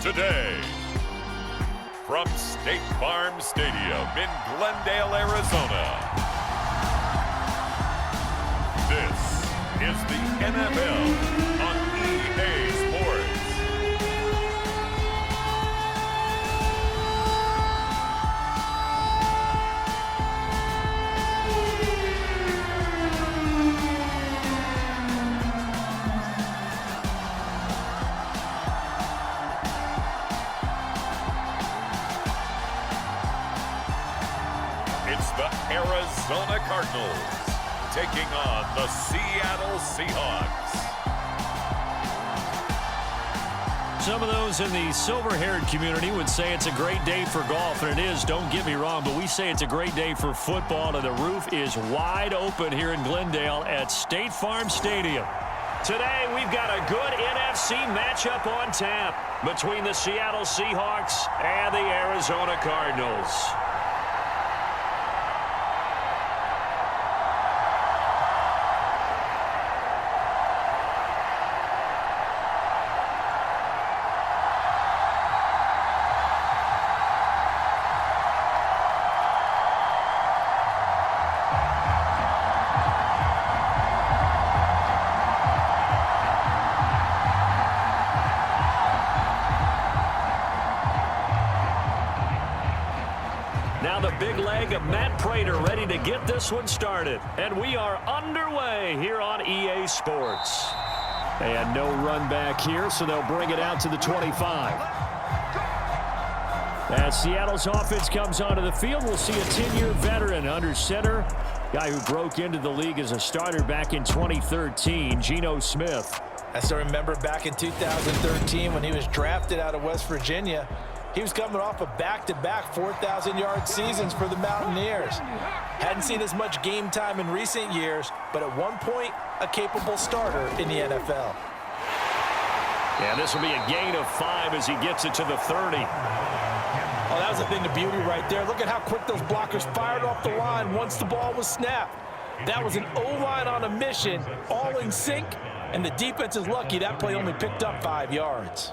today. From State Farm Stadium in Glendale, Arizona, this is the NFL on EA Sports. It's the Arizona Cardinals taking on the Seattle Seahawks. Some of those in the silver-haired community would say it's a great day for golf, and it is, don't get me wrong, but we say it's a great day for football, and the roof is wide open here in Glendale at State Farm Stadium. Today, we've got a good NFC matchup on tap between the Seattle Seahawks and the Arizona Cardinals. Now the big leg of Matt Prater ready to get this one started. And we are underway here on EA Sports. And no run back here, so they'll bring it out to the 25. As Seattle's offense comes onto the field, we'll see a 10-year veteran under center. Guy who broke into the league as a starter back in 2013, Geno Smith. I still remember back in 2013 when he was drafted out of West Virginia. He was coming off of back-to-back 4,000-yard seasons for the Mountaineers. Hadn't seen as much game time in recent years, but at one point, a capable starter in the NFL. Yeah, this will be a gain of 5 as he gets it to the 30. Oh, that was a thing of beauty right there. Look at how quick those blockers fired off the line once the ball was snapped. That was an O-line on a mission, all in sync, and the defense is lucky that play only picked up 5 yards.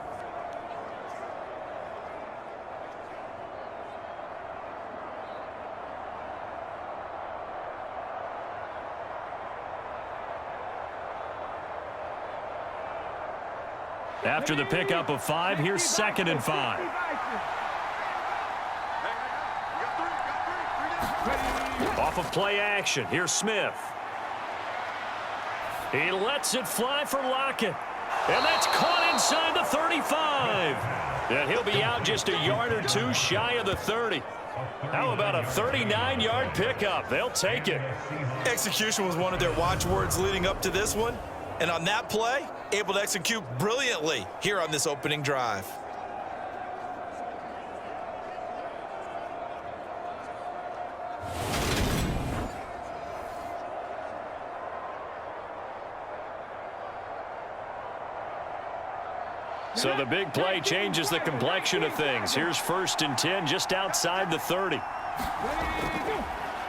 After the pickup of 5, here's 2nd and 5. Off of play action, here's Smith. He lets it fly for Lockett. And that's caught inside the 35. And he'll be out just a yard or two shy of the 30. How about a 39-yard pickup? They'll take it. Execution was one of their watchwords leading up to this one. And on that play, able to execute brilliantly here on this opening drive. So the big play changes the complexion of things. Here's 1st and 10 just outside the 30.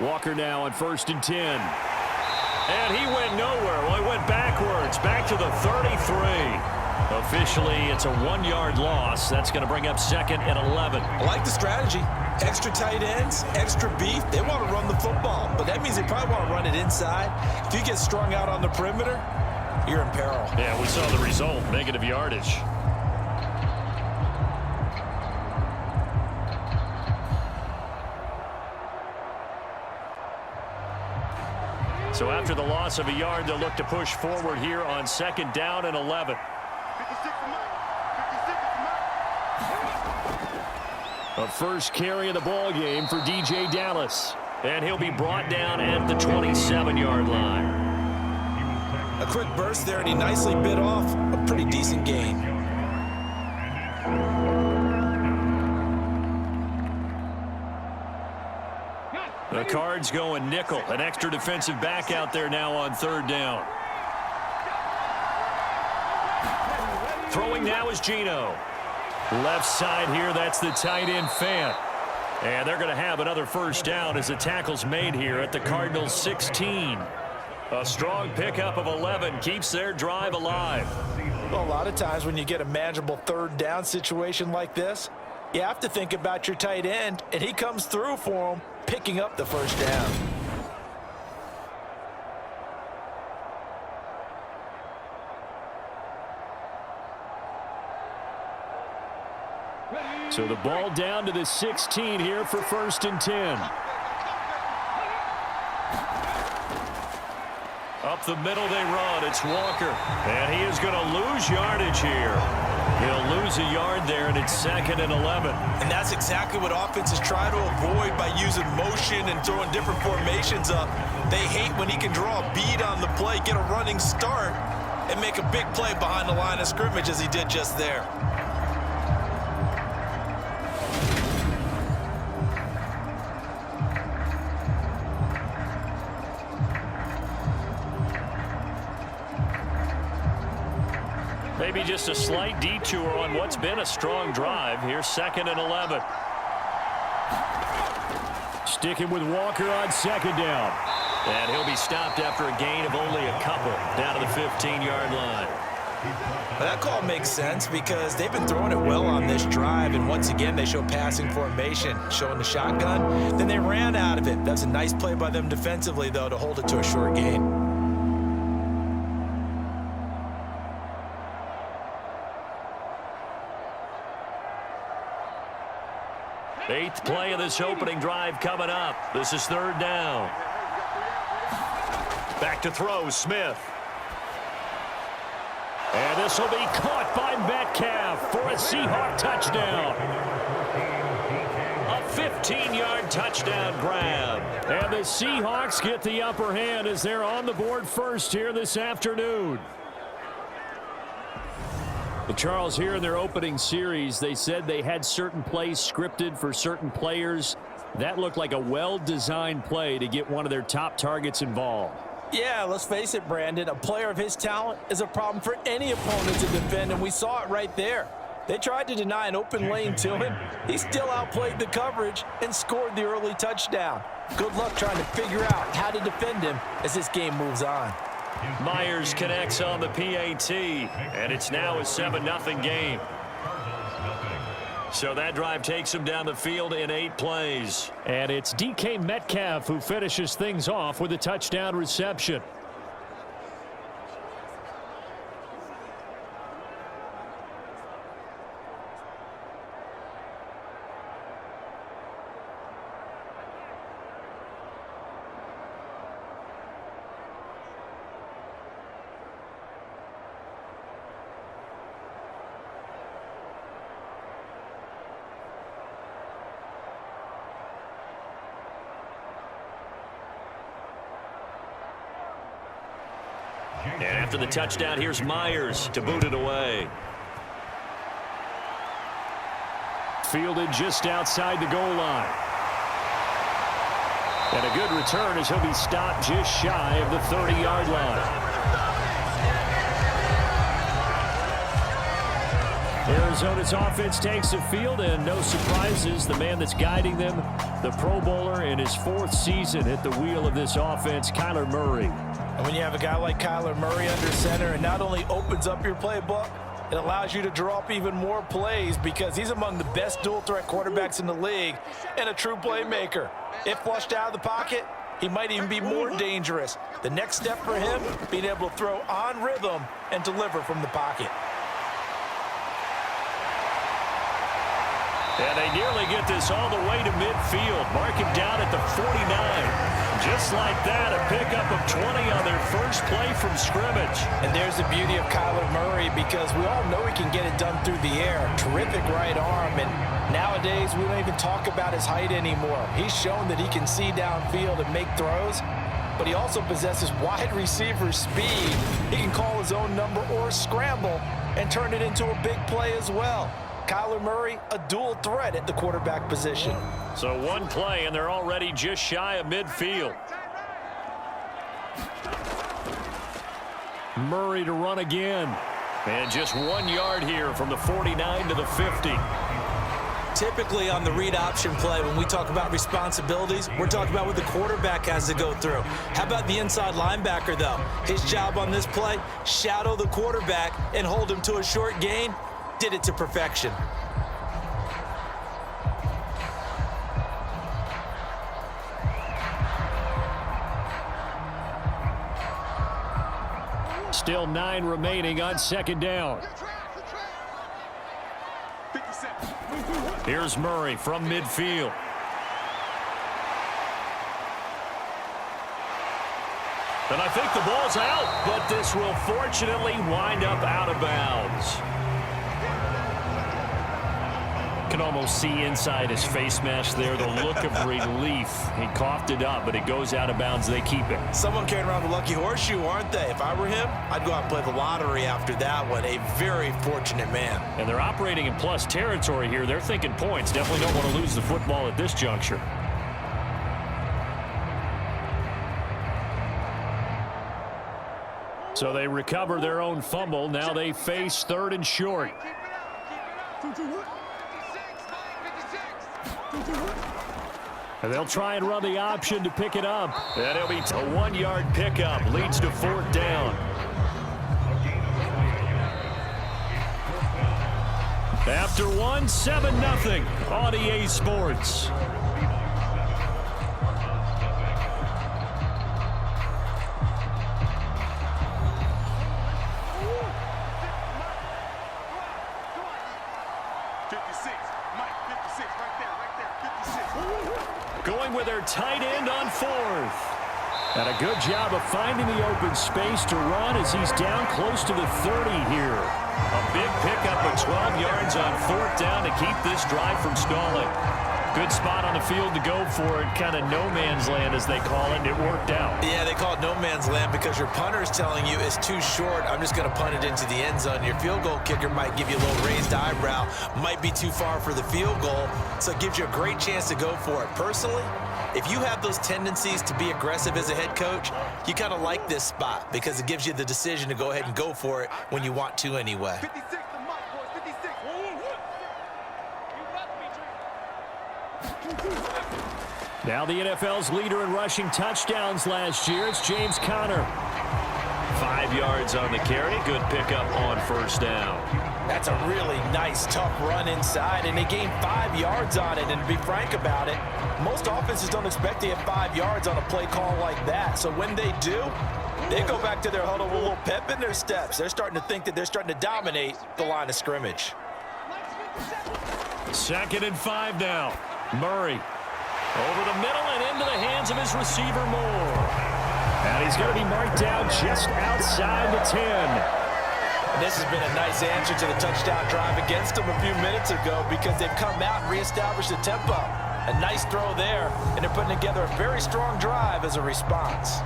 Walker now on 1st and 10. And he went nowhere. Well, he went backwards, back to the 33. Officially, it's a 1-yard loss. That's going to bring up 2nd and 11. I like the strategy. Extra tight ends, extra beef. They want to run the football, but that means they probably want to run it inside. If you get strung out on the perimeter, you're in peril. Yeah, we saw the result, negative yardage. So after the loss of a yard, they'll look to push forward here on 2nd down and 11. A first carry of the ball game for DJ Dallas. And he'll be brought down at the 27-yard line. A quick burst there, and he nicely bit off a pretty decent gain. The Cards going nickel. An extra defensive back out there now on 3rd down. Throwing now is Geno. Left side here, that's the tight end Fant. And they're going to have another first down as the tackle's made here at the Cardinals 16. A strong pickup of 11 keeps their drive alive. Well, a lot of times when you get a manageable third down situation like this, you have to think about your tight end, and he comes through for him, picking up the first down. So the ball down to the 16 here for 1st and 10. Up the middle they run. It's Walker. And he is going to lose yardage here. He'll lose a yard there, and it's 2nd and 11. And that's exactly what offenses try to avoid by using motion and throwing different formations up. They hate when he can draw a bead on the play, get a running start, and make a big play behind the line of scrimmage as he did just there. Maybe just a slight detour on what's been a strong drive. Here's 2nd and 11. Sticking with Walker on 2nd down. And he'll be stopped after a gain of only a couple down to the 15-yard line. Well, that call makes sense because they've been throwing it well on this drive, and once again they show passing formation, showing the shotgun. Then they ran out of it. That's a nice play by them defensively, though, to hold it to a short gain. 8th play of this opening drive coming up. This is 3rd down. Back to throw, Smith. And this will be caught by Metcalf for a Seahawk touchdown. A 15-yard touchdown grab. And the Seahawks get the upper hand as they're on the board first here this afternoon. Well, Charles, here in their opening series, they said they had certain plays scripted for certain players. That looked like a well-designed play to get one of their top targets involved. Yeah, let's face it, Brandon. A player of his talent is a problem for any opponent to defend, and we saw it right there. They tried to deny an open lane to him. He still outplayed the coverage and scored the early touchdown. Good luck trying to figure out how to defend him as this game moves on. Myers connects on the PAT, and it's now a 7-0 game. So that drive takes him down the field in 8 plays. And it's DK Metcalf who finishes things off with a touchdown reception. And after the touchdown, here's Myers to boot it away. Fielded just outside the goal line. And a good return as he'll be stopped just shy of the 30-yard line. Arizona's offense takes the field, and no surprises. The man that's guiding them, the Pro Bowler in his 4th season at the wheel of this offense, Kyler Murray. And when you have a guy like Kyler Murray under center, it not only opens up your playbook, it allows you to draw up even more plays because he's among the best dual-threat quarterbacks in the league and a true playmaker. If flushed out of the pocket, he might even be more dangerous. The next step for him, being able to throw on rhythm and deliver from the pocket. And they nearly get this all the way to midfield. Mark him down at the 49. Just like that, a pickup of 20 on their first play from scrimmage. And there's the beauty of Kyler Murray because we all know he can get it done through the air. Terrific right arm. And nowadays, we don't even talk about his height anymore. He's shown that he can see downfield and make throws. But he also possesses wide receiver speed. He can call his own number or scramble and turn it into a big play as well. Kyler Murray, a dual threat at the quarterback position. So one play, and they're already just shy of midfield. Murray to run again. And just 1 yard here from the 49 to the 50. typically on the read option play, when we talk about responsibilities, we're talking about what the quarterback has to go through. How about the inside linebacker, though? His job on this play, shadow the quarterback and hold him to a short gain. Did it to perfection. Still 9 remaining on second down. Here's Murray from midfield. And I think the ball's out, but this will fortunately wind up out of bounds. Can almost see inside his face mask there the look of relief. He coughed it up, but it goes out of bounds. They keep it. Someone carrying around the lucky horseshoe, aren't they? If I were him, I'd go out and play the lottery after that one. A very fortunate man. And they're operating in plus territory here. They're thinking points. Definitely don't want to lose the football at this juncture. So they recover their own fumble. Now they face 3rd and short. And they'll try and run the option to pick it up. And it'll be a 1-yard pickup. Leads to 4th down. After 1, 7-0 on EA Sports. Going with their tight end on 4th. And a good job of finding the open space to run as he's down close to the 30 here. A big pickup of 12 yards on 4th down to keep this drive from stalling. Good spot on the field to go for it. Kind of no man's land, as they call it, and it worked out. Yeah, they call it no man's land because your punter is telling you it's too short. I'm just going to punt it into the end zone. Your field goal kicker might give you a little raised eyebrow. Might be too far for the field goal, so it gives you a great chance to go for it. Personally, if you have those tendencies to be aggressive as a head coach, you kind of like this spot because it gives you the decision to go ahead and go for it when you want to anyway. 56. Now the NFL's leader in rushing touchdowns last year. It's James Conner. 5 yards on the carry. Good pickup on 1st down. That's a really nice, tough run inside, and they gained 5 yards on it. And to be frank about it, most offenses don't expect to get 5 yards on a play call like that. So when they do, they go back to their huddle with a little pep in their steps. They're starting to think that they're starting to dominate the line of scrimmage. 2nd and 5 now. Murray over the middle and into the hands of his receiver Moore. And he's going to be marked down just outside the 10. And this has been a nice answer to the touchdown drive against them a few minutes ago because they've come out and reestablished the tempo. A nice throw there, and they're putting together a very strong drive as a response.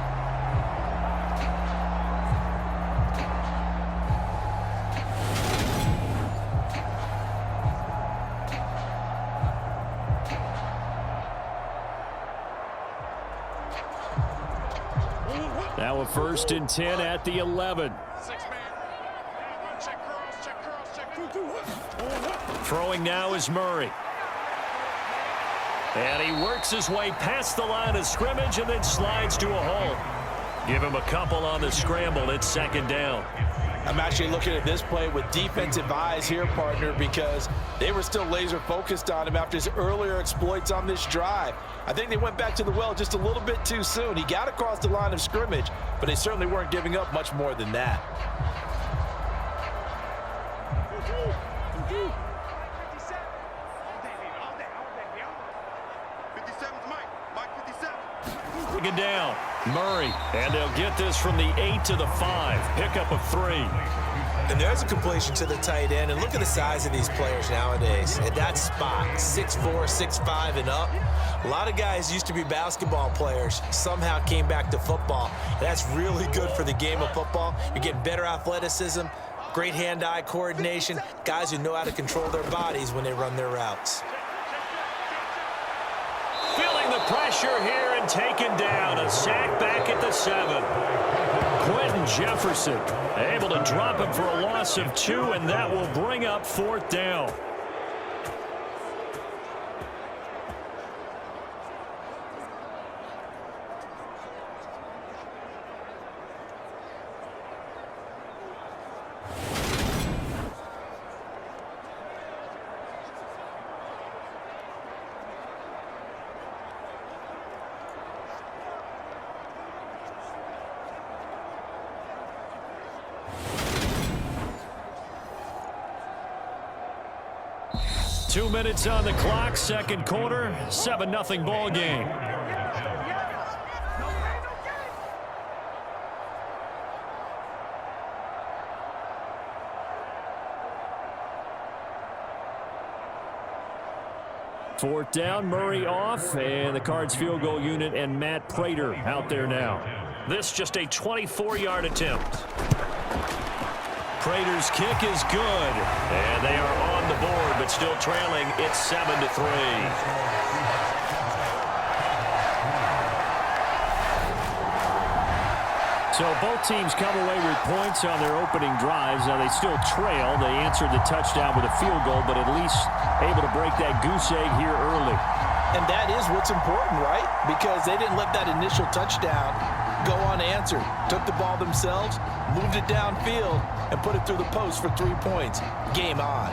Now a 1st and 10 at the 11. Throwing now is Murray. And he works his way past the line of scrimmage and then slides to a halt. Give him a couple on the scramble. It's 2nd down. I'm actually looking at this play with defensive eyes here, partner, because they were still laser focused on him after his earlier exploits on this drive. I think they went back to the well just a little bit too soon. He got across the line of scrimmage, but they certainly weren't giving up much more than that. It down. Murray, and they'll get this from the 8 to the 5. Pickup of 3. And there's a completion to the tight end. And look at the size of these players nowadays. At that spot, 6'4", 6'5", and up. A lot of guys used to be basketball players, somehow came back to football. And that's really good for the game of football. You're getting better athleticism, great hand-eye coordination, guys who know how to control their bodies when they run their routes. Feeling the pressure here and taken down. A sack back at the 7. Quentin Jefferson able to drop him for a loss of 2, and that will bring up 4th down. 2 minutes on the clock, second quarter, 7-0 ball game. Fourth down, Murray off, and the Cards field goal unit and Matt Prater out there now. This just a 24-yard attempt. Prater's kick is good, and they are on the board, but still trailing. It's 7-3. So both teams come away with points on their opening drives. Now they still trail. They answered the touchdown with a field goal, but at least able to break that goose egg here early. And that is what's important, right? Because they didn't let that initial touchdown go unanswered. Took the ball themselves, moved it downfield, and put it through the post for 3 points. Game on.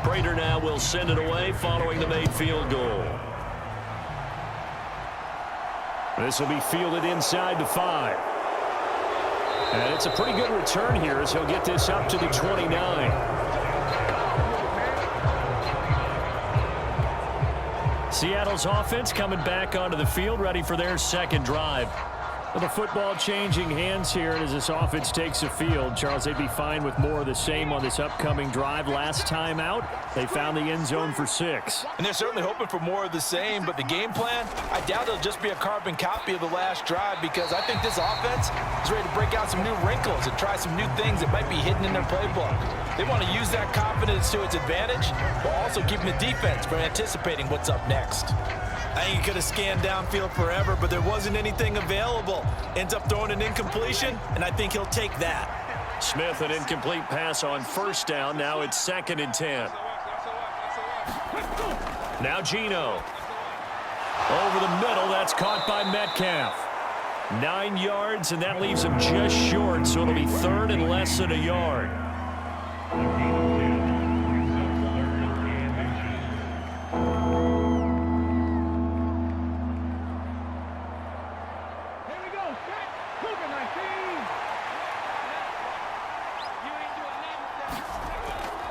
Prater now will send it away following the made field goal. This will be fielded inside the 5. And it's a pretty good return here as he'll get this up to the 29. Seattle's offense coming back onto the field, ready for their second drive. With the football changing hands here as this offense takes the field. Charles, they'd be fine with more of the same on this upcoming drive. Last time out, they found the end zone for 6. And they're certainly hoping for more of the same, but the game plan, I doubt it'll just be a carbon copy of the last drive, because I think this offense is ready to break out some new wrinkles and try some new things that might be hidden in their playbook. They want to use that confidence to its advantage, while also keeping the defense from anticipating what's up next. I think he could have scanned downfield forever, but there wasn't anything available. Ends up throwing an incompletion, and I think he'll take that. Smith, an incomplete pass on first down. Now it's 2nd and 10. Now Gino. Over the middle, that's caught by Metcalf. 9 yards, and that leaves him just short, so it'll be 3rd and less than a yard.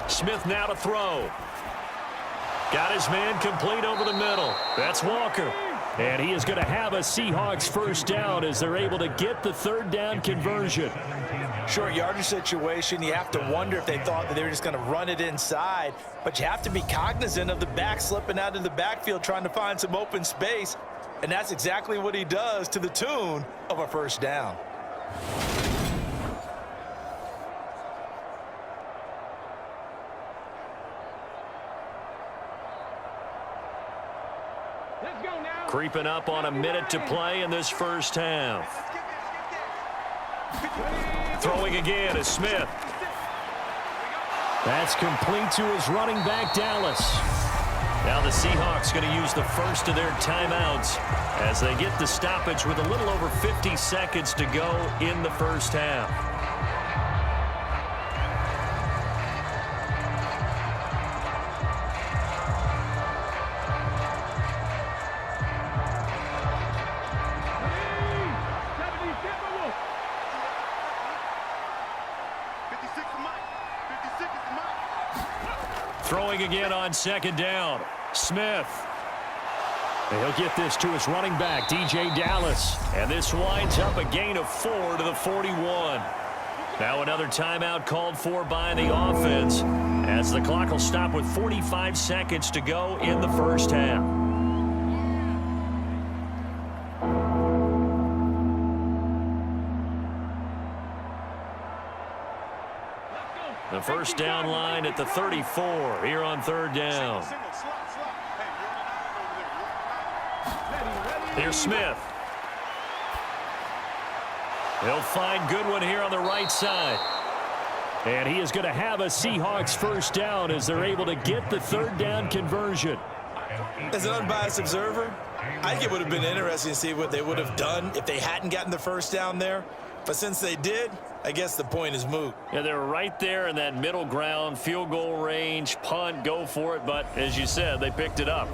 Smith now to throw. Got his man complete over the middle. That's Walker. And he is going to have a Seahawks first down as they're able to get the 3rd down conversion. Short yardage situation, you have to wonder if they thought that they were just going to run it inside. But you have to be cognizant of the back slipping out of the backfield trying to find some open space. And that's exactly what he does, to the tune of a first down. Creeping up on a minute to play in this first half. Throwing again is Smith. That's complete to his running back, Dallas. Now the Seahawks going to use the first of their timeouts as they get the stoppage with a little over 50 seconds to go in the first half. Throwing again on 2nd down. Smith. And he'll get this to his running back, DJ Dallas. And this winds up a gain of 4 to the 41. Now another timeout called for by the offense as the clock will stop with 45 seconds to go in the first half. The first down line at the 34 here on 3rd down. Here's Smith. He'll find Goodwin here on the right side. And he is going to have a Seahawks first down as they're able to get the 3rd down conversion. As an unbiased observer, I think it would have been interesting to see what they would have done if they hadn't gotten the first down there. But since they did, I guess the point is moot. Yeah, they're right there in that middle ground, field goal range, punt, go for it. But as you said, they picked it up.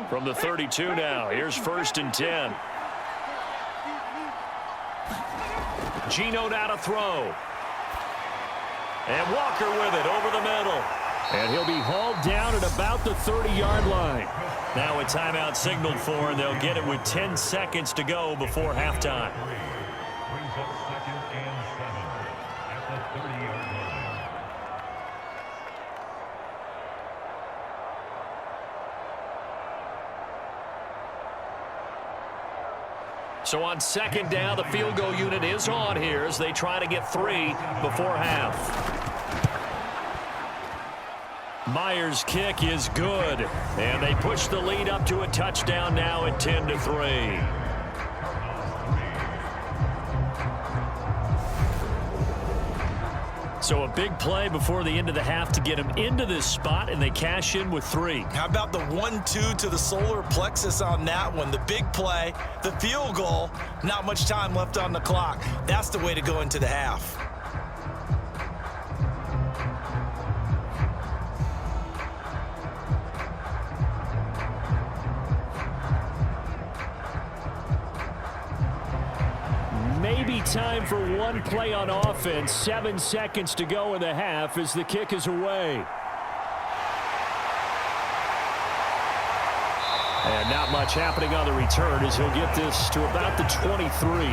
From the 32 now, here's 1st and 10. Geno now to throw. And Walker with it over the middle. And he'll be hauled down at about the 30-yard line. Now a timeout signaled for, and they'll get it with 10 seconds to go before halftime. Brings up 2nd and 7 at the 30-yard line. So on 2nd down, the field goal unit is on here as they try to get 3 before half. Myers' kick is good, and they push the lead up to a touchdown now at 10-3. So a big play before the end of the half to get them into this spot, and they cash in with 3. How about the 1-2 to the solar plexus on that one? The big play, the field goal, not much time left on the clock. That's the way to go into the half. Maybe time for one play on offense. 7 seconds to go in the half as the kick is away. And not much happening on the return as he'll get this to about the 23.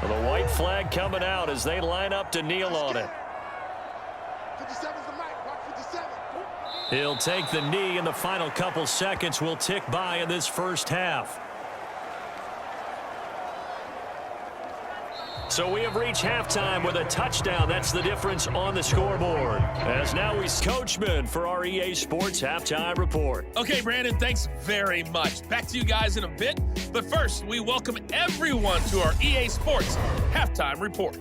The white flag coming out as they line up to kneel on it. He'll take the knee, and the final couple seconds will tick by in this first half. So we have reached halftime with a touchdown. That's the difference on the scoreboard. As now we Coachman for our EA Sports Halftime Report. Okay, Brandon, thanks very much. Back to you guys in a bit. But first, we welcome everyone to our EA Sports Halftime Report.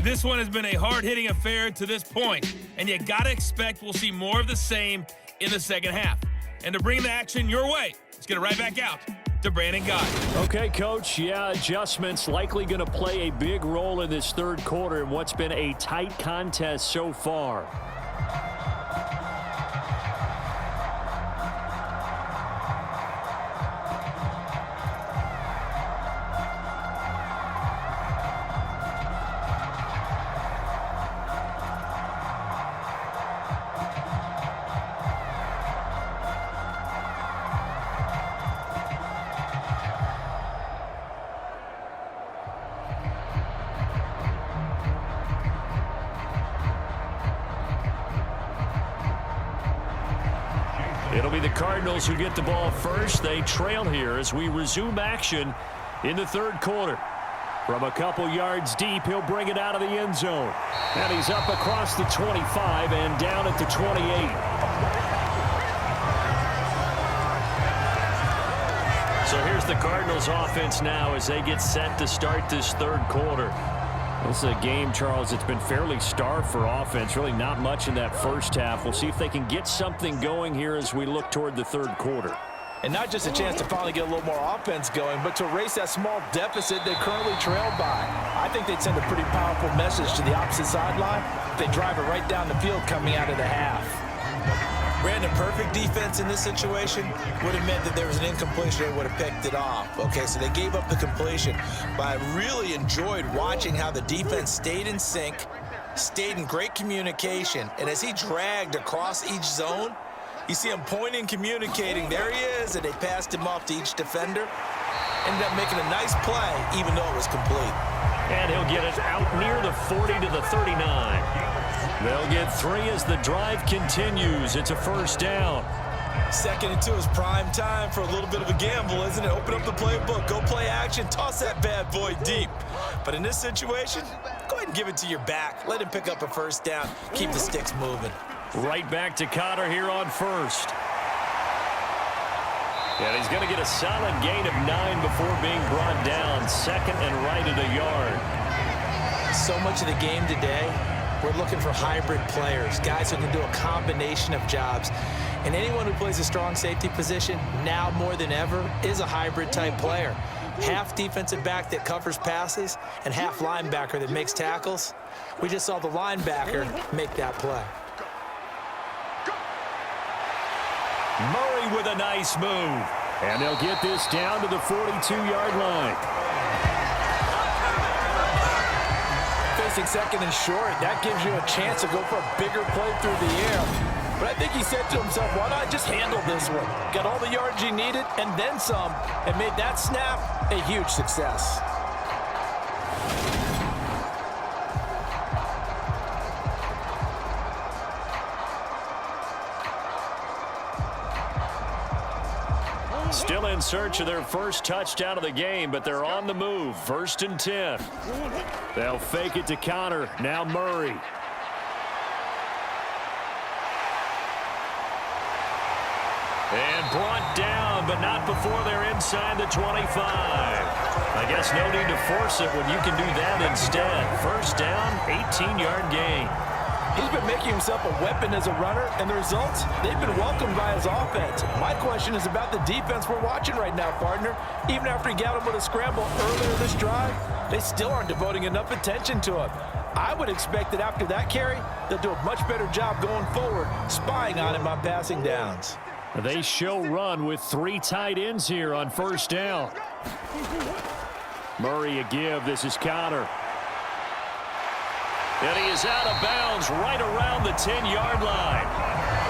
This one has been a hard-hitting affair to this point, and you gotta expect we'll see more of the same in the second half. And to bring the action your way, let's get it right back out to Brandon Guy. Okay, Coach. Yeah, adjustments likely going to play a big role in this third quarter in what's been a tight contest so far. It'll be the Cardinals who get the ball first. They trail here as we resume action in the third quarter. From a couple yards deep, he'll bring it out of the end zone. And he's up across the 25 and down at the 28. So here's the Cardinals offense now as they get set to start this third quarter. This is a game, Charles, it's been fairly starved for offense. Really not much in that first half. We'll see if they can get something going here as we look toward the third quarter. And not just a chance to finally get a little more offense going, but to erase that small deficit they currently trailed by. I think they'd send a pretty powerful message to the opposite sideline if they drive it right down the field coming out of the half. Brandon, perfect defense in this situation would have meant that there was an incompletion. They would have picked it off. Okay, so they gave up the completion. But I really enjoyed watching how the defense stayed in sync, stayed in great communication. And as he dragged across each zone, you see him pointing, communicating. There he is, and they passed him off to each defender. Ended up making a nice play, even though it was complete. And he'll get it out near the 40 to the 39. They'll get 3 as the drive continues. It's a first down. 2nd and 2 is prime time for a little bit of a gamble, isn't it? Open up the playbook, go play action, toss that bad boy deep. But in this situation, go ahead and give it to your back. Let him pick up a first down. Keep the sticks moving. Right back to Cotter here on first. And he's going to get a solid gain of 9 before being brought down. Second and right at a yard. So much of the game today, we're looking for hybrid players, guys who can do a combination of jobs. And anyone who plays a strong safety position, now more than ever, is a hybrid-type player. Half defensive back that covers passes and half linebacker that makes tackles. We just saw the linebacker make that play. Murray with a nice move. And they'll get this down to the 42-yard line. Facing second and short, that gives you a chance to go for a bigger play through the air. But I think he said to himself, why not just handle this one? Got all the yards he needed and then some, and made that snap a huge success. Still in search of their first touchdown of the game, but they're on the move. 1st and 10. They'll fake it to Connor. Now Murray. And brought down, but not before they're inside the 25. I guess no need to force it when you can do that instead. 1st down, 18-yard gain. He's been making himself a weapon as a runner, and the results, they've been welcomed by his offense. My question is about the defense we're watching right now, partner. Even after he got him with a scramble earlier this drive, they still aren't devoting enough attention to him. I would expect that after that carry, they'll do a much better job going forward, spying on him on passing downs. They show run with 3 tight ends here on 1st down. Murray a give. This is Connor. And he is out of bounds right around the 10-yard line.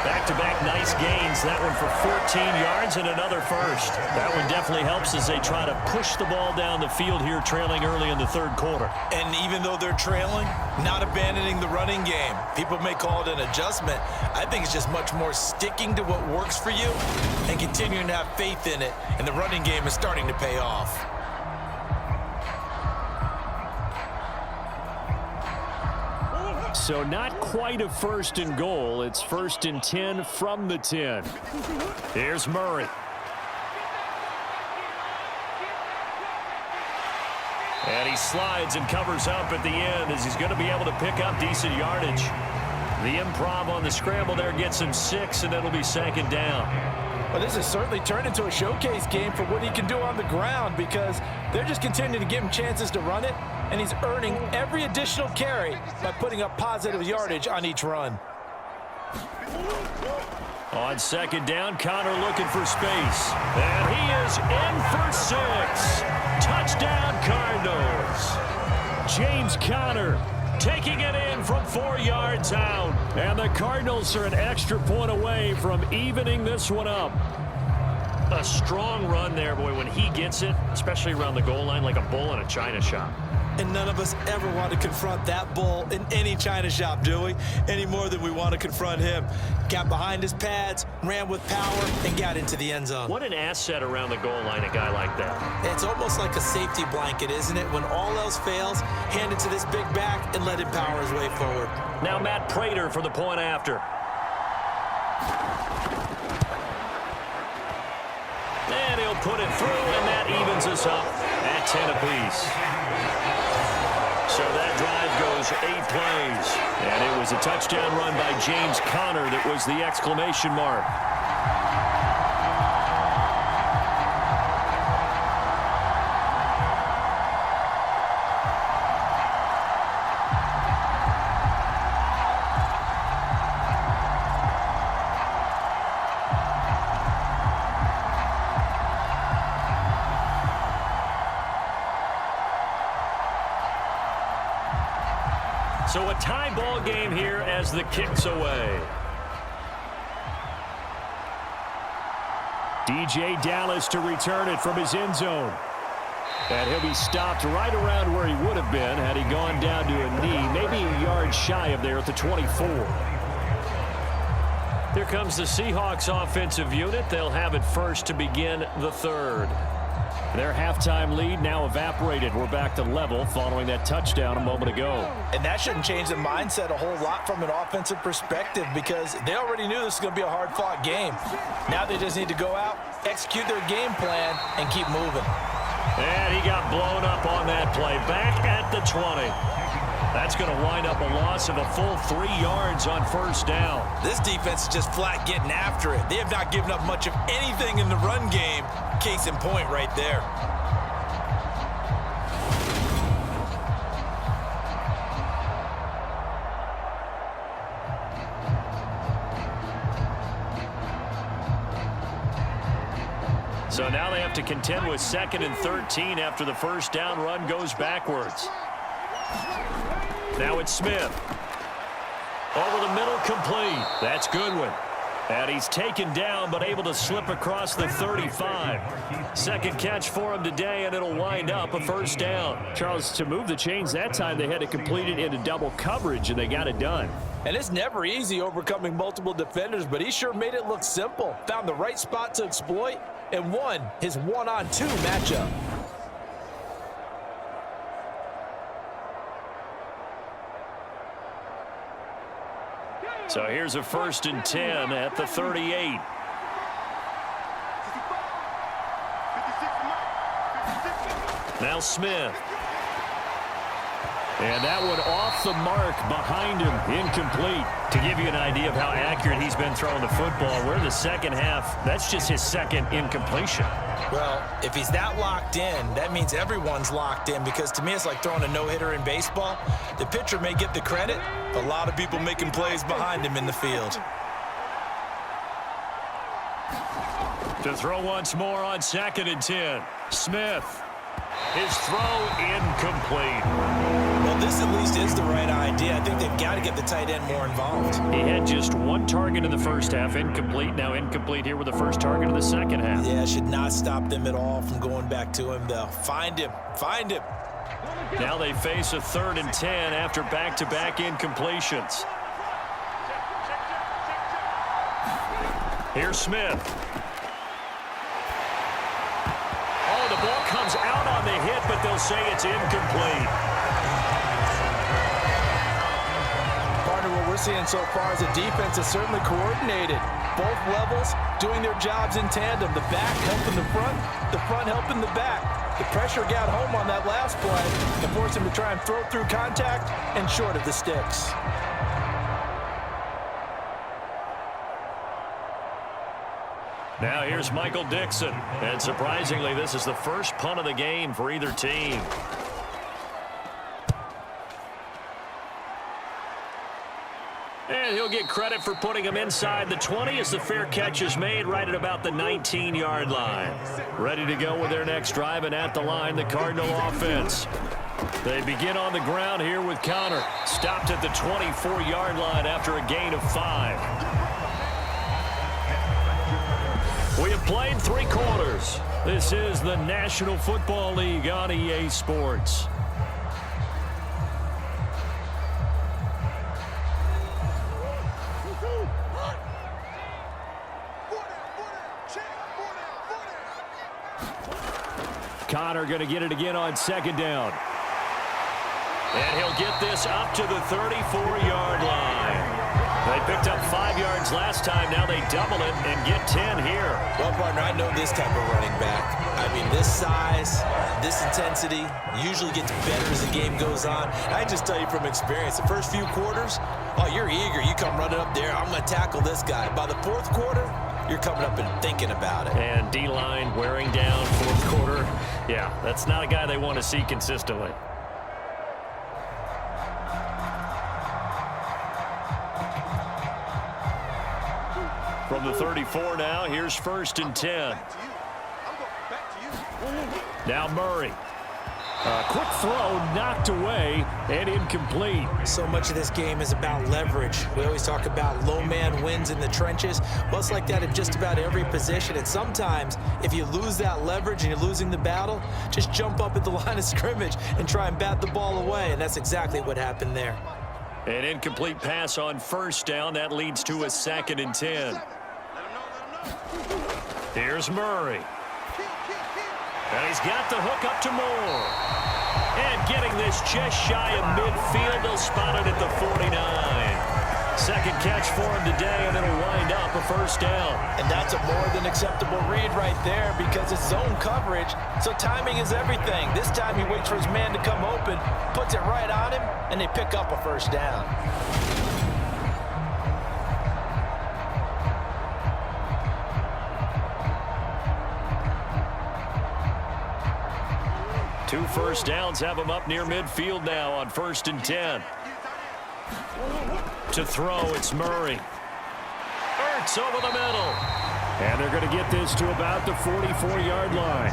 Back-to-back nice gains. That one for 14 yards and another first. That one definitely helps as they try to push the ball down the field here, trailing early in the 3rd quarter. And even though they're trailing, not abandoning the running game. People may call it an adjustment. I think it's just much more sticking to what works for you and continuing to have faith in it. And the running game is starting to pay off. So not quite a 1st and goal. It's 1st and 10 from the 10. Here's Murray. And he slides and covers up at the end as he's going to be able to pick up decent yardage. The improv on the scramble there gets him 6, and it'll be 2nd down. Well, this has certainly turned into a showcase game for what he can do on the ground because they're just continuing to give him chances to run it, and he's earning every additional carry by putting up positive yardage on each run. On 2nd down, Connor looking for space. And he is in for 6. Touchdown, Cardinals. James Conner taking it in from 4 yards out. And the Cardinals are an extra point away from evening this one up. A strong run there, boy, when he gets it, especially around the goal line, like a bull in a china shop. And none of us ever want to confront that bull in any china shop, do we? Any more than we want to confront him. Got behind his pads, ran with power, and got into the end zone. What an asset around the goal line, a guy like that. It's almost like a safety blanket, isn't it? When all else fails, hand it to this big back and let him power his way forward. Now Matt Prater for the point after. And he'll put it through, and that evens us up at 10 apiece. So that drive goes 8 plays. And it was a touchdown run by James Conner that was the exclamation mark. So a tie ball game here as the kick's away. DJ Dallas to return it from his end zone. And he'll be stopped right around where he would have been had he gone down to a knee, maybe a yard shy of there at the 24. Here comes the Seahawks offensive unit. They'll have it first to begin the 3rd. Their halftime lead now evaporated. We're back to level following that touchdown a moment ago. And that shouldn't change the mindset a whole lot from an offensive perspective because they already knew this was going to be a hard-fought game. Now they just need to go out, execute their game plan, and keep moving. And he got blown up on that play. Back at the 20. That's going to wind up a loss of a full 3 yards on first down. This defense is just flat getting after it. They have not given up much of anything in the run game. Case in point right there. So now they have to contend with 2nd and 13 after the first down run goes backwards. Now it's Smith. Over the middle, complete. That's Goodwin. And he's taken down, but able to slip across the 35. Second catch for him today, and it'll wind up a first down. Charles, to move the chains that time, they had to complete it into double coverage, and they got it done. And it's never easy overcoming multiple defenders, but he sure made it look simple. Found the right spot to exploit and won his 1-on-2 matchup. So here's a 1st and 10 at the 38. Now Smith. And that one off the mark behind him, incomplete. To give you an idea of how accurate he's been throwing the football, we're in the second half. That's just his second incompletion. Well, if he's that locked in, that means everyone's locked in because to me it's like throwing a no-hitter in baseball. The pitcher may get the credit. A lot of people making plays behind him in the field. To throw once more on 2nd and 10. Smith. His throw incomplete. Well, this at least is the right idea. I think they've got to get the tight end more involved. He had just 1 target in the first half, incomplete. Now incomplete here with the first target in the second half. Yeah, should not stop them at all from going back to him, though. Find him. Find him. Now they face a 3rd and 10 after back-to-back incompletions. Here's Smith. Oh, the ball comes out on the hit, but they'll say it's incomplete. Partner, what we're seeing so far is the defense is certainly coordinated. Both levels doing their jobs in tandem. The back helping the front helping the back. The pressure got home on that last play and forced him to try and throw through contact and short of the sticks. Now here's Michael Dixon. And surprisingly, this is the first punt of the game for either team. And he'll get credit for putting him inside the 20 as the fair catch is made right at about the 19-yard line. Ready to go with their next drive, and at the line, the Cardinal offense. They begin on the ground here with Connor. Stopped at the 24-yard line after a gain of 5. We have played 3 quarters. This is the National Football League on EA Sports. Connor going to get it again on 2nd down. And he'll get this up to the 34-yard line. They picked up 5 yards last time. Now they double it and get 10 here. Well, partner, I know this type of running back. I mean, this size, this intensity usually gets better as the game goes on. I just tell you from experience, the first few quarters, oh, you're eager. You come running up there. I'm going to tackle this guy. By the 4th quarter, you're coming up and thinking about it. And D-line wearing down 4th quarter. Yeah, that's not a guy they want to see consistently. From the 34 now, here's 1st and 10. Now Murray. A quick throw knocked away and incomplete. So much of this game is about leverage. We always talk about low man wins in the trenches. Well, it's like that in just about every position. And sometimes if you lose that leverage and you're losing the battle, just jump up at the line of scrimmage and try and bat the ball away. And that's exactly what happened there. An incomplete pass on 1st down. That leads to a 2nd and 10. Here's Murray. And he's got the hook up to Moore. And getting this just shy of midfield, they'll spot it at the 49. Second catch for him today, and it'll wind up a first down. And that's a more than acceptable read right there because it's zone coverage, so timing is everything. This time he waits for his man to come open, puts it right on him, and they pick up a first down. Two first downs have him up near midfield now on 1st and 10. To throw, it's Murray. Ertz over the middle. And they're going to get this to about the 44-yard line.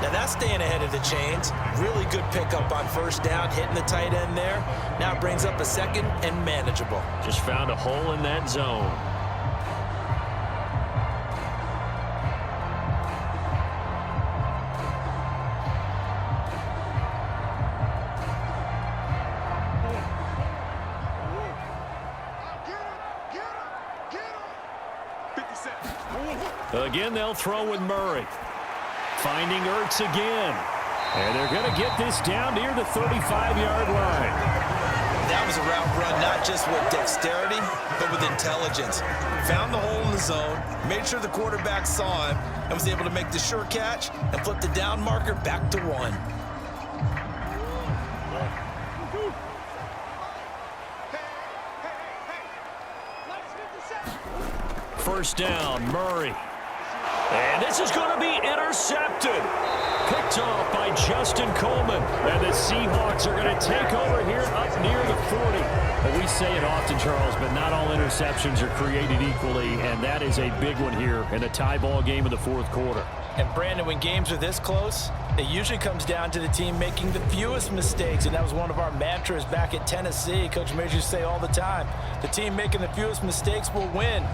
Now that's staying ahead of the chains. Really good pickup on first down, hitting the tight end there. Now it brings up a second and manageable. Just found a hole in that zone. Again, they'll throw with Murray. Finding Ertz again. And they're going to get this down near the 35-yard line. That was a route run not just with dexterity, but with intelligence. Found the hole in the zone, made sure the quarterback saw him, and was able to make the sure catch and flip the down marker back to 1. First down, Murray. And this is going to be intercepted. Picked off by Justin Coleman. And the Seahawks are going to take over here up near the 40. Well, we say it often, Charles, but not all interceptions are created equally, and that is a big one here in a tie ball game in the fourth quarter. And, Brandon, when games are this close, it usually comes down to the team making the fewest mistakes, and that was one of our mantras back at Tennessee. Coach Major used to say all the time, the team making the fewest mistakes will win.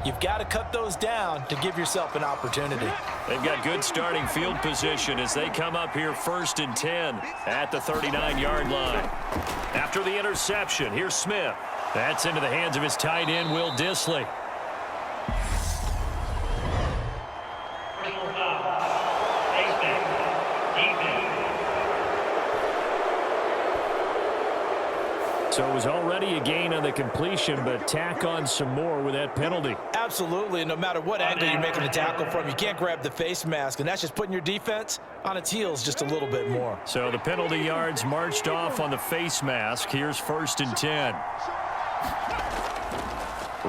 You've got to cut those down to give yourself an opportunity. They've got good starting field position as they come up here 1st and 10 at the 39-yard line. After the interception, here's Smith. That's into the hands of his tight end, Will Dissly. So it was already a gain on the completion, but tack on some more with that penalty. Absolutely. No matter what angle you're making the tackle from, you can't grab the face mask, and that's just putting your defense on its heels just a little bit more. So the penalty yards marched off on the face mask. Here's 1st and 10.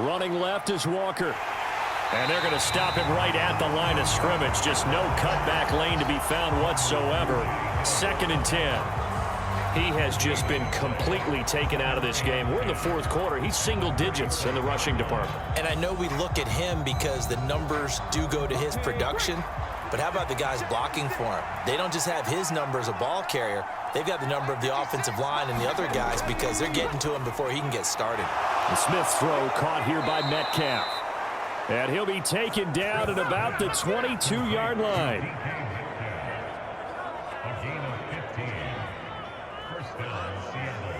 Running left is Walker. And they're going to stop him right at the line of scrimmage. Just no cutback lane to be found whatsoever. 2nd and 10. He has just been completely taken out of this game. We're in the fourth quarter. He's single digits in the rushing department. And I know we look at him because the numbers do go to his production, but how about the guys blocking for him? They don't just have his number as a ball carrier. They've got the number of the offensive line and the other guys because they're getting to him before he can get started. The Smith's throw caught here by Metcalf. And he'll be taken down at about the 22-yard line. A gain of 15. First down, Seattle.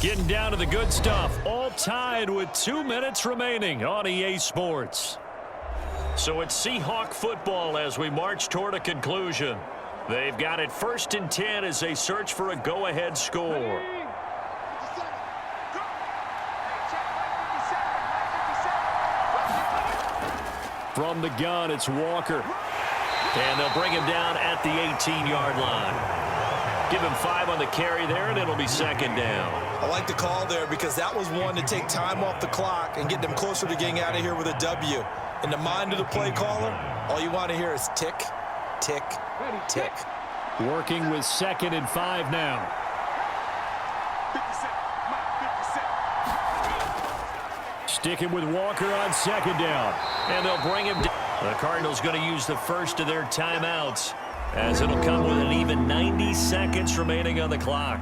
Getting down to the good stuff. All tied with 2 minutes remaining on EA Sports. So it's Seahawk football as we march toward a conclusion. They've got it 1st and 10 as they search for a go-ahead score. From the gun, it's Walker. And they'll bring him down at the 18-yard line. Give him 5 on the carry there, and it'll be 2nd down. I like the call there because that was one to take time off the clock and get them closer to getting out of here with a W. In the mind of the play caller, all you want to hear is tick, tick, tick. Working with 2nd and 5 now. Sticking with Walker on 2nd down. And they'll bring him down. The Cardinals going to use the first of their timeouts as it'll come with an even 90 seconds remaining on the clock.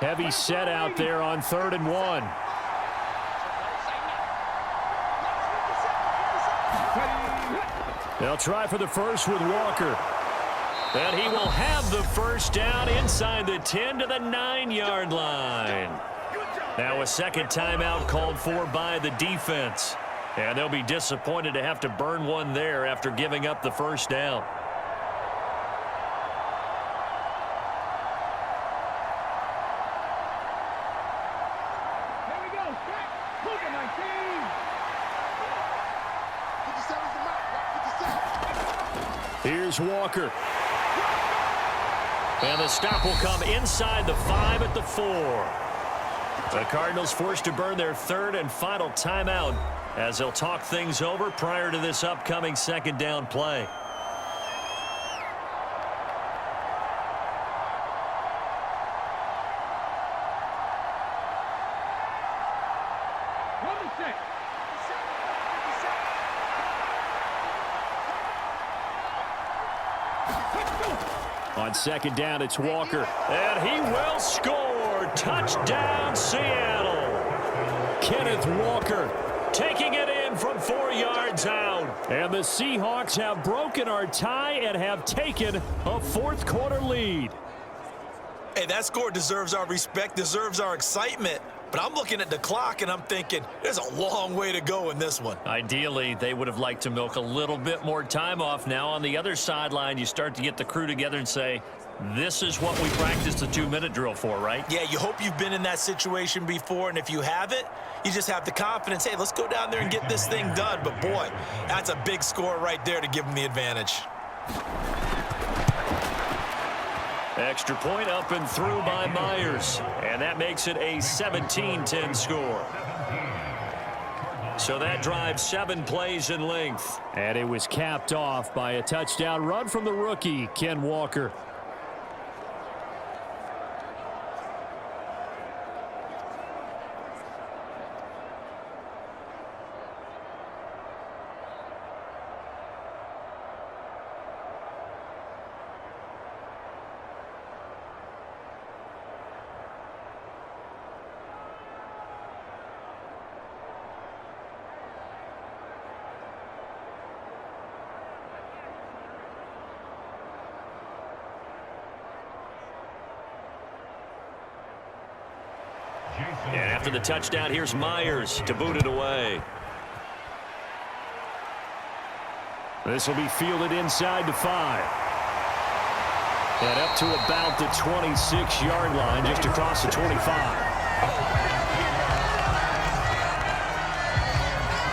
Heavy set out there on 3rd and 1. They'll try for the first with Walker. And he will have the first down inside the 10 to the 9-yard line. Now a second timeout called for by the defense. And they'll be disappointed to have to burn one there after giving up the first down. Here's Walker. And the stop will come inside the 5 at the 4. The Cardinals forced to burn their 3rd and final timeout as they'll talk things over prior to this upcoming second down play. On second down, it's Walker. And he will score. Touchdown, Seattle. Kenneth Walker taking it in from 4 yards out. And the Seahawks have broken our tie and have taken a fourth-quarter lead. Hey, that score deserves our respect, deserves our excitement. But I'm looking at the clock, and I'm thinking there's a long way to go in this one. Ideally, they would have liked to milk a little bit more time off. Now on the other sideline, you start to get the crew together and say, this is what we practiced the 2-minute drill for, right? Yeah, you hope you've been in that situation before, and if you haven't, you just have the confidence, hey, let's go down there and get this thing done. But, boy, that's a big score right there to give them the advantage. Extra point up and through by Myers. And that makes it a 17-10 score. So that drive 7 plays in length. And it was capped off by a touchdown run from the rookie, Ken Walker. And after the touchdown, here's Myers to boot it away. This will be fielded inside the 5. And up to about the 26-yard line, just across the 25.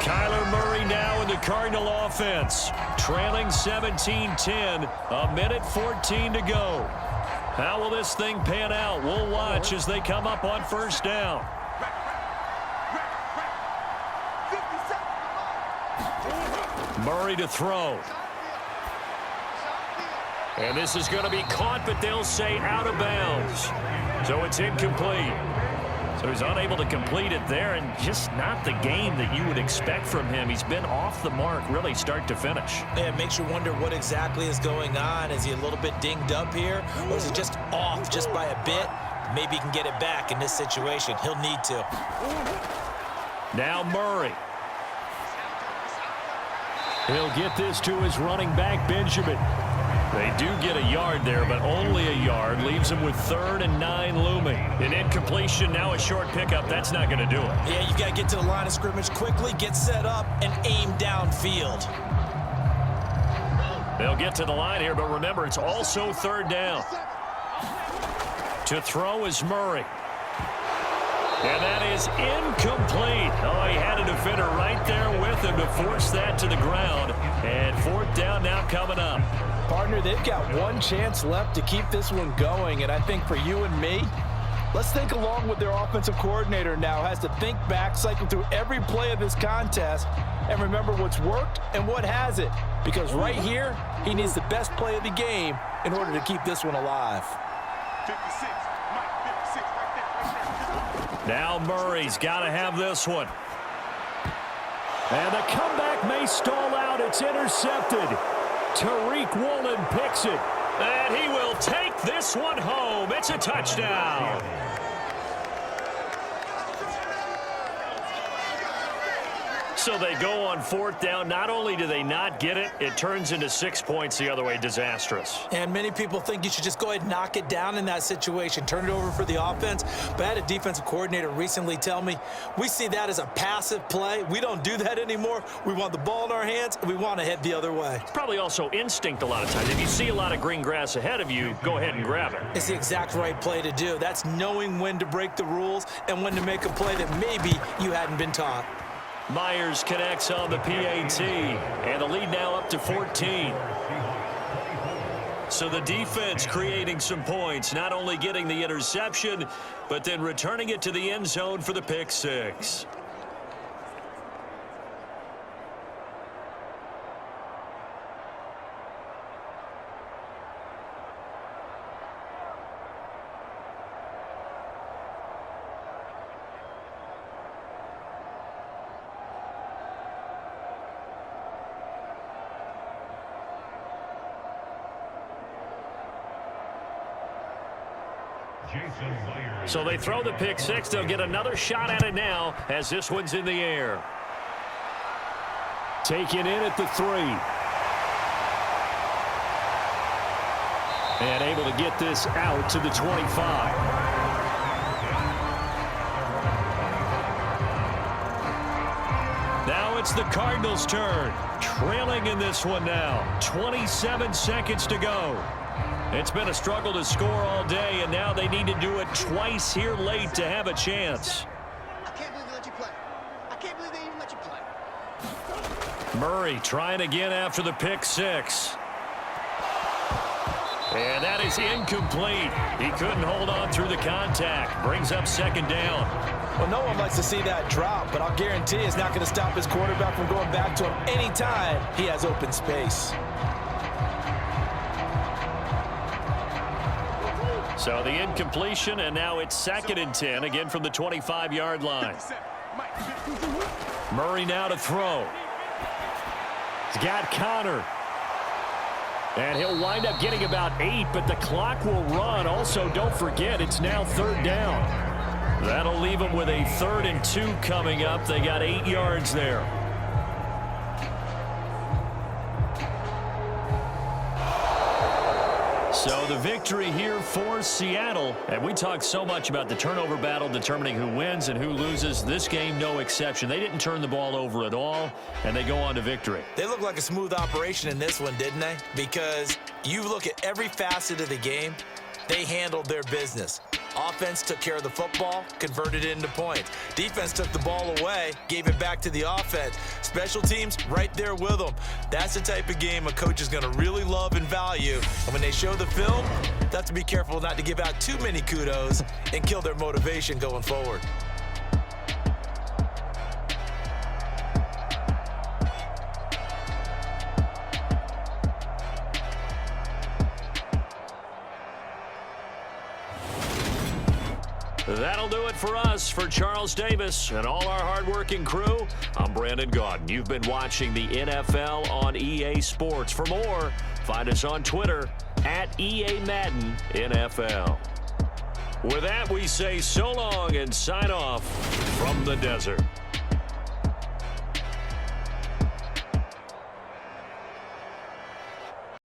Kyler Murray now in the Cardinal offense. Trailing 17-10, a minute 14 to go. How will this thing pan out? We'll watch as they come up on first down. Murray to throw. And this is going to be caught, but they'll say out of bounds. So it's incomplete. So he's unable to complete it there, and just not the game that you would expect from him. He's been off the mark really start to finish. Yeah, it makes you wonder what exactly is going on. Is he a little bit dinged up here, or is he just off just by a bit? Maybe he can get it back in this situation. He'll need to. Now Murray. He'll get this to his running back, Benjamin. They do get a yard there, but only a yard. Leaves them with 3rd and 9 looming. An incompletion, now a short pickup. That's not going to do it. Yeah, you've got to get to the line of scrimmage quickly, get set up, and aim downfield. They'll get to the line here, but remember, it's also 3rd down. To throw is Murray. And that is incomplete. Oh, he had a defender right there with him to force that to the ground. And 4th down now coming up. Partner, they've got one chance left to keep this one going, and I think for you and me, let's think along with their offensive coordinator now. Has to think back, cycle through every play of this contest, and remember what's worked and what hasn't. Because right here, he needs the best play of the game in order to keep this one alive. 56, Mike, 56, right there. Now Murray's got to have this one. And the comeback may stall out. It's intercepted. Tariq Woolen picks it. And he will take this one home. It's a touchdown. So they go on 4th down. Not only do they not get it, it turns into 6 points the other way. Disastrous. And many people think you should just go ahead and knock it down in that situation, turn it over for the offense. But I had a defensive coordinator recently tell me, we see that as a passive play. We don't do that anymore. We want the ball in our hands, and we want to head the other way. It's probably also instinct a lot of times. If you see a lot of green grass ahead of you, go ahead and grab it. It's the exact right play to do. That's knowing when to break the rules and when to make a play that maybe you hadn't been taught. Myers connects on the PAT, and the lead now up to 14. So the defense creating some points, not only getting the interception, but then returning it to the end zone for the pick six. So they throw the pick six. They'll get another shot at it now as this one's in the air. Taken in at the 3. And able to get this out to the 25. Now it's the Cardinals' turn. Trailing in this one now. 27 seconds to go. It's been a struggle to score all day, and now they need to do it twice here late to have a chance. I can't believe they let you play. I can't believe they even let you play. Murray trying again after the pick six. And that is incomplete. He couldn't hold on through the contact. Brings up 2nd down. Well, no one likes to see that drop, but I'll guarantee it's not going to stop his quarterback from going back to him anytime he has open space. So the incompletion, and now it's 2nd and 10, again from the 25-yard line. Murray now to throw. He's got Connor. And he'll wind up getting about 8, but the clock will run. Also, don't forget, it's now 3rd down. That'll leave them with a 3rd and 2 coming up. They got 8 yards there. So the victory here for Seattle. And we talked so much about the turnover battle determining who wins and who loses. This game, no exception. They didn't turn the ball over at all, and they go on to victory. They look like a smooth operation in this one, didn't they? Because you look at every facet of the game, they handled their business. Offense took care of the football, converted it into points. Defense took the ball away, gave it back to the offense. Special teams, right there with them. That's the type of game a coach is going to really love and value. And when they show the film, they have to be careful not to give out too many kudos and kill their motivation going forward. That'll do it for us. For Charles Davis and all our hardworking crew, I'm Brandon Gaudin. You've been watching the NFL on EA Sports. For more, find us on Twitter at EA Madden NFL. With that, we say so long and sign off from the desert.